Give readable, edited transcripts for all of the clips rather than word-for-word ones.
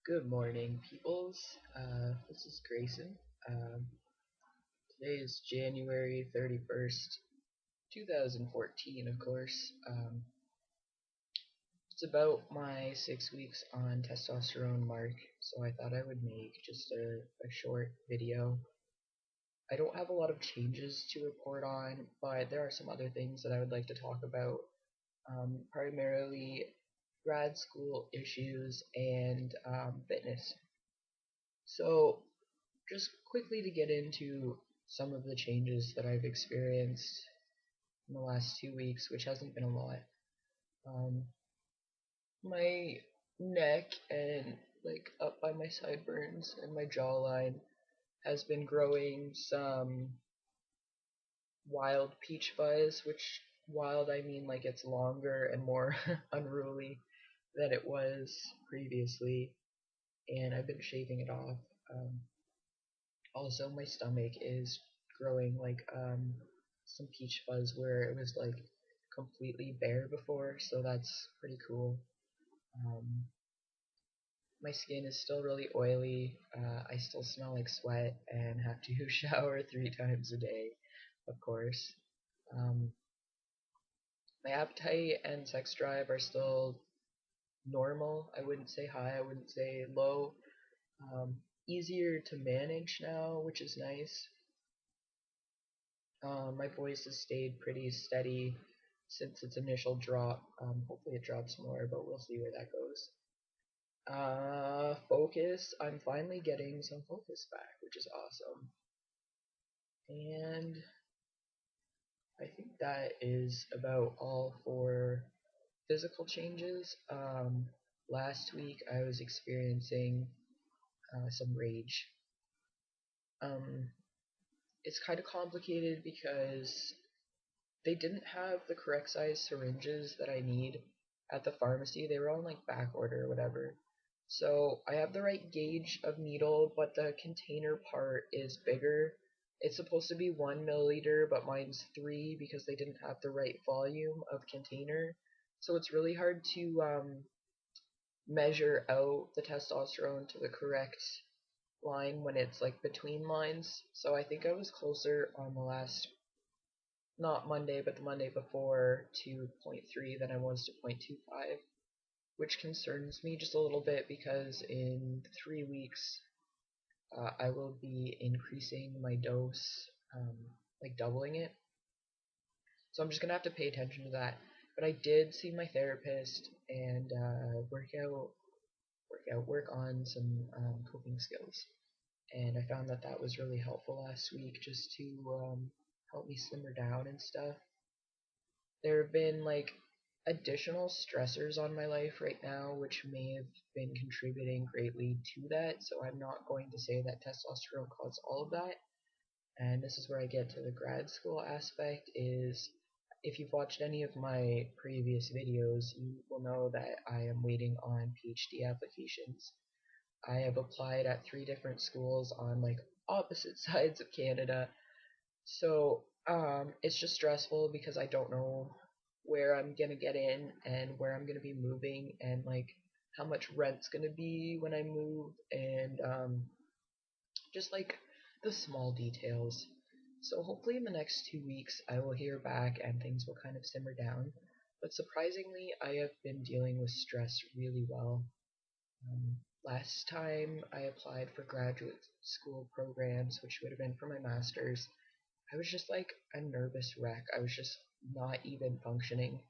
Good morning, peoples. This is Grayson. Um, Today is January 31st, 2014, of course. It's about my 6 weeks on testosterone mark, so I thought I would make just a short video. I don't have a lot of changes to report on, but there are some other things that I would like to talk about, primarily grad school issues and fitness. So, just quickly to get into some of the changes that I've experienced in the last 2 weeks, which hasn't been a lot. Um, my neck and like up by my sideburns and my jawline has been growing some wild peach fuzz, which wild I mean like it's longer and more unruly than it was previously, and I've been shaving it off. Um, Also, my stomach is growing like some peach fuzz where it was like completely bare before, so that's pretty cool. Um, my skin is still really oily. I still smell like sweat and have to shower 3 times a day, of course. Um, my appetite and sex drive are still normal. I wouldn't say high, I wouldn't say low. Um, Easier to manage now, which is nice. My voice has stayed pretty steady since its initial drop. Hopefully it drops more, but we'll see where that goes. Focus. I'm finally getting some focus back, which is awesome. And I think that is about all for physical changes. Last week I was experiencing some rage. Um, it's kind of complicated because they didn't have the correct size syringes that I need at the pharmacy. They were on like back order or whatever. So I have the right gauge of needle, but the container part is bigger. It's supposed to be 1 milliliter, but mine's 3 because they didn't have the right volume of container. So it's really hard to measure out the testosterone to the correct line when it's like between lines. So I think I was closer on the last, not Monday, but the Monday before, to zero point 0.3 than I was to 0.25, which concerns me just a little bit because in 3 weeks I will be increasing my dose, like doubling it. So I'm just gonna have to pay attention to that. But I did see my therapist and work on some coping skills, and I found that that was really helpful last week just to help me simmer down and stuff. There have been like additional stressors on my life right now, which may have been contributing greatly to that. So I'm not going to say that testosterone caused all of that. And this is where I get to the grad school aspect is if you've watched any of my previous videos, you will know that I am waiting on PhD applications. I have applied at 3 different schools on like opposite sides of Canada, so it's just stressful because I don't know where I'm gonna get in and where I'm gonna be moving and like how much rent's gonna be when I move and just like the small details. So hopefully in the next 2 weeks I will hear back and things will kind of simmer down. But surprisingly, I have been dealing with stress really well. Last time I applied for graduate school programs, which would have been for my master's, I was just like a nervous wreck. I was just not even functioning.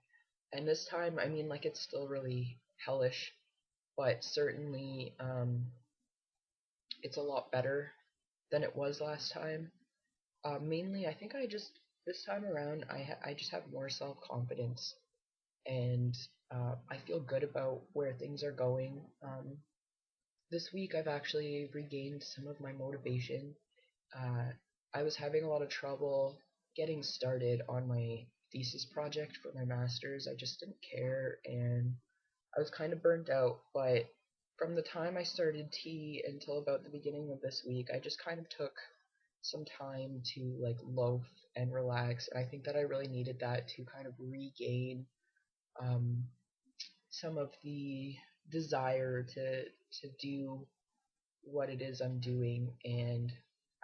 And this time, I mean, like it's still really hellish, but certainly it's a lot better than it was last time. Mainly, I think I just this time around I just have more self confidence and I feel good about where things are going. This week I've actually regained some of my motivation. Uh, I was having a lot of trouble getting started on my thesis project for my master's. I just didn't care and I was kind of burnt out. But from the time I started tea until about the beginning of this week, I just kind of took some time to like loaf and relax. And I think that I really needed that to kind of regain um, some of the desire to do what it is I'm doing. And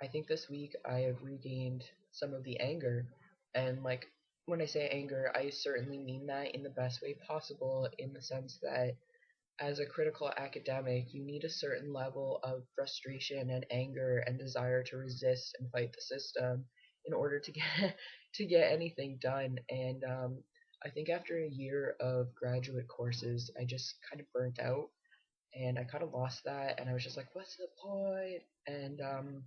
I think this week I have regained some of the anger. And like when I say anger, I certainly mean that in the best way possible, in the sense that as a critical academic, you need a certain level of frustration and anger and desire to resist and fight the system in order to get to get anything done. And I think after a year of graduate courses, I just kind of burnt out and I kind of lost that. And I was just like, what's the point? And I'm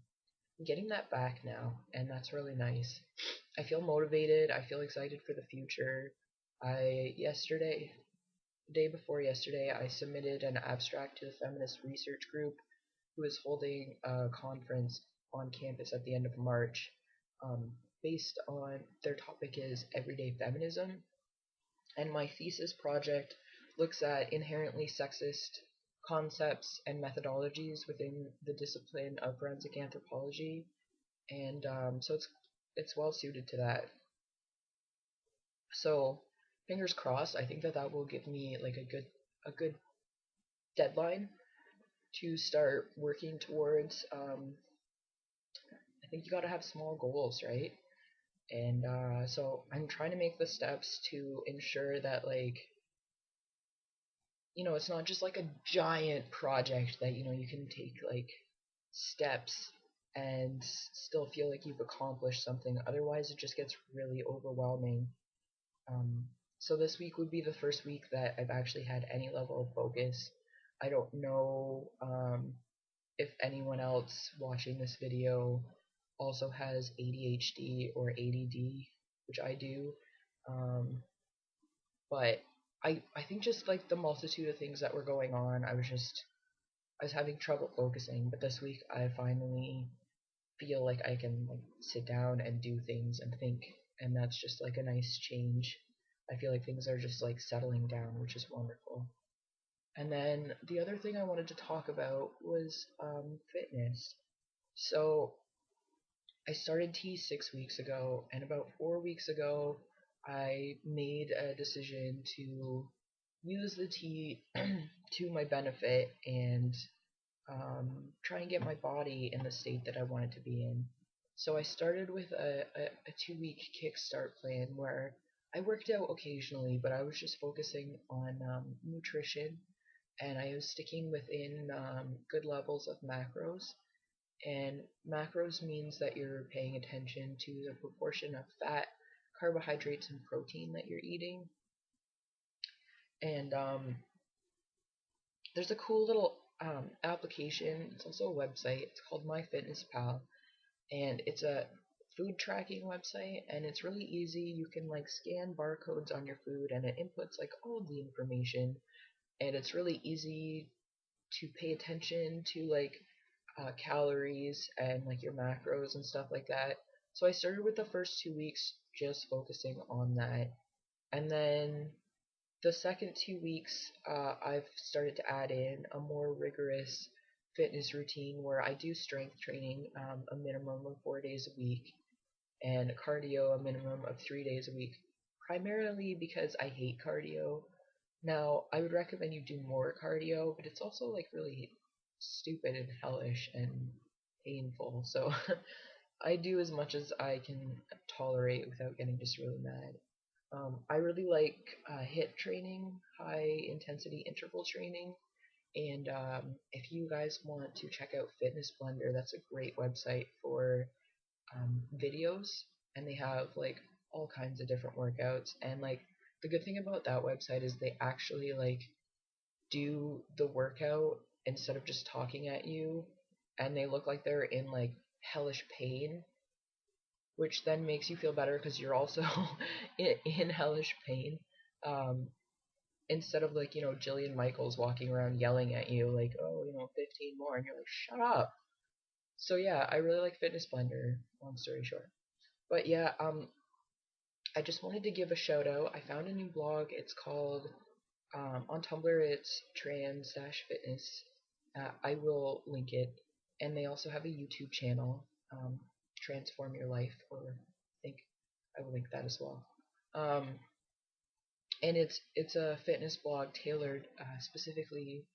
getting that back now, and that's really nice. I feel motivated. I feel excited for the future. The day before yesterday, I submitted an abstract to the feminist research group who is holding a conference on campus at the end of March. Um, Based on their topic is everyday feminism, and my thesis project looks at inherently sexist concepts and methodologies within the discipline of forensic anthropology, and so it's well suited to that. So fingers crossed. I think that that will give me like a good deadline to start working towards. I think you got to have small goals, right? And so I'm trying to make the steps to ensure that, like, it's not just like a giant project that, you can take like steps and still feel like you've accomplished something. Otherwise, it just gets really overwhelming. Um, so this week would be the first week that I've actually had any level of focus. I don't know if anyone else watching this video also has ADHD or ADD, which I do. Um, but I think just like the multitude of things that were going on, I was having trouble focusing. But this week I finally feel like I can like sit down and do things and think, and that's just like a nice change. I feel like things are just like settling down, which is wonderful. And then the other thing I wanted to talk about was fitness. So I started T 6 weeks ago, and about 4 weeks ago, I made a decision to use the tea to my benefit and try and get my body in the state that I wanted to be in. So I started with a 2 week kickstart plan where I worked out occasionally, but I was just focusing on nutrition, and I was sticking within good levels of macros. And macros means that you're paying attention to the proportion of fat, carbohydrates, and protein that you're eating. And there's a cool little application. It's also a website. It's called MyFitnessPal, and it's a food tracking website. And it's really easy. You can like scan barcodes on your food, and it inputs like all of the information. And it's really easy to pay attention to like calories and like your macros and stuff like that. So I started with the first 2 weeks just focusing on that, and then the second 2 weeks, I've started to add in a more rigorous fitness routine where I do strength training a minimum of 4 days a week and cardio a minimum of 3 days a week, primarily because I hate cardio. Now, I would recommend you do more cardio, but it's also like really stupid and hellish and painful. So I do as much as I can tolerate without getting just really mad. I really like HIIT training, high intensity interval training, and if you guys want to check out Fitness Blender, that's a great website for videos, and they have like all kinds of different workouts. And like the good thing about that website is they actually like do the workout instead of just talking at you, and they look like they're in like hellish pain, which then makes you feel better because you're also in hellish pain. Um, Instead of like, Jillian Michaels walking around yelling at you like, oh, 15 more, and you're like, shut up. So yeah, I really like Fitness Blender, long story short. But yeah, I just wanted to give a shout out. I found a new blog. It's called, on Tumblr, it's trans-fitness. I will link it. And they also have a YouTube channel, Transform Your Life, or I think I will link that as well. Um, and it's a fitness blog tailored specifically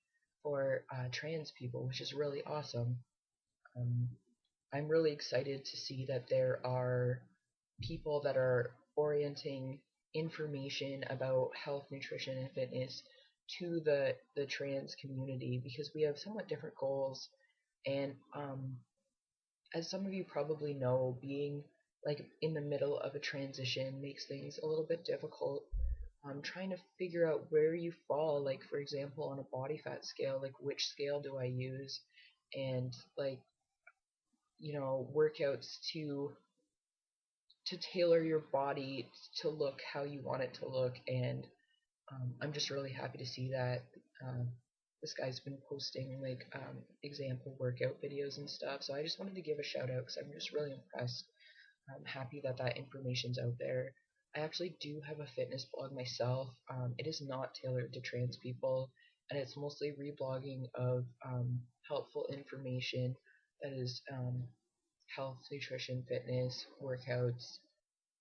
for trans people, which is really awesome. Um, I'm really excited to see that there are people that are orienting information about health, nutrition, and fitness to the trans community because we have somewhat different goals. And as some of you probably know, being like in the middle of a transition makes things a little bit difficult. Trying to figure out where you fall, like for example, on a body fat scale, like which scale do I use, and like workouts to tailor your body to look how you want it to look. And I'm just really happy to see that uh, this guy's been posting like example workout videos and stuff. So I just wanted to give a shout out because I'm just really impressed. I'm happy that that information's out there. I actually do have a fitness blog myself. It is not tailored to trans people, and it's mostly reblogging of helpful information that is health, nutrition, fitness, workouts,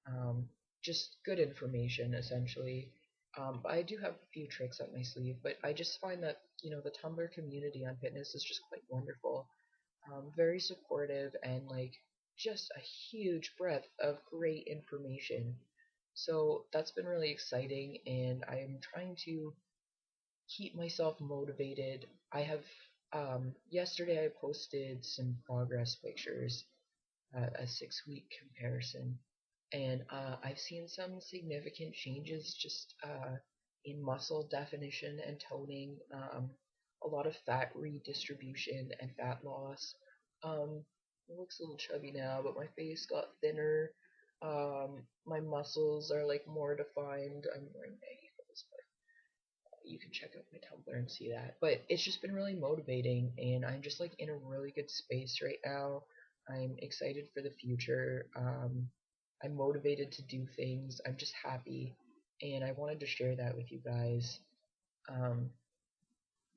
um, just good information essentially. But I do have a few tricks up my sleeve, but I just find that the Tumblr community on fitness is just quite wonderful, very supportive, and like just a huge breadth of great information. So that's been really exciting, and I am trying to keep myself motivated. I have yesterday I posted some progress pictures, a 6 week comparison, and I've seen some significant changes just in muscle definition and toning, a lot of fat redistribution and fat loss. It looks a little chubby now, but my face got thinner. My muscles are like more defined. I'm wearing baggy clothes, you can check out my Tumblr and see that. But it's just been really motivating, and I'm just like in a really good space right now. I'm excited for the future. I'm motivated to do things. I'm just happy, and I wanted to share that with you guys. Um,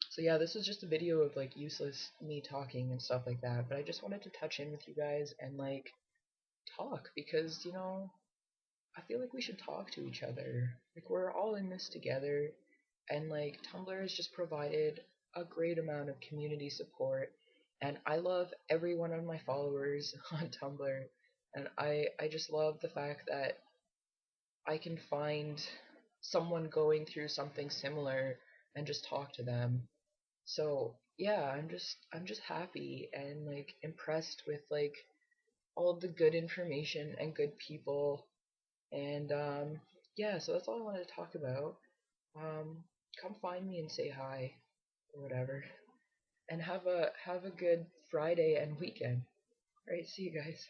so yeah, this is just a video of like useless me talking and stuff like that. But I just wanted to touch in with you guys and like talk because I feel like we should talk to each other. Like we're all in this together, and like Tumblr has just provided a great amount of community support, and I love every one of my followers on Tumblr, and I just love the fact that I can find someone going through something similar and just talk to them. So yeah, I'm just happy and like impressed with like all of the good information and good people. And yeah, so that's all I wanted to talk about. Um, Come find me and say hi or whatever. And have a good Friday and weekend. All right, see you guys.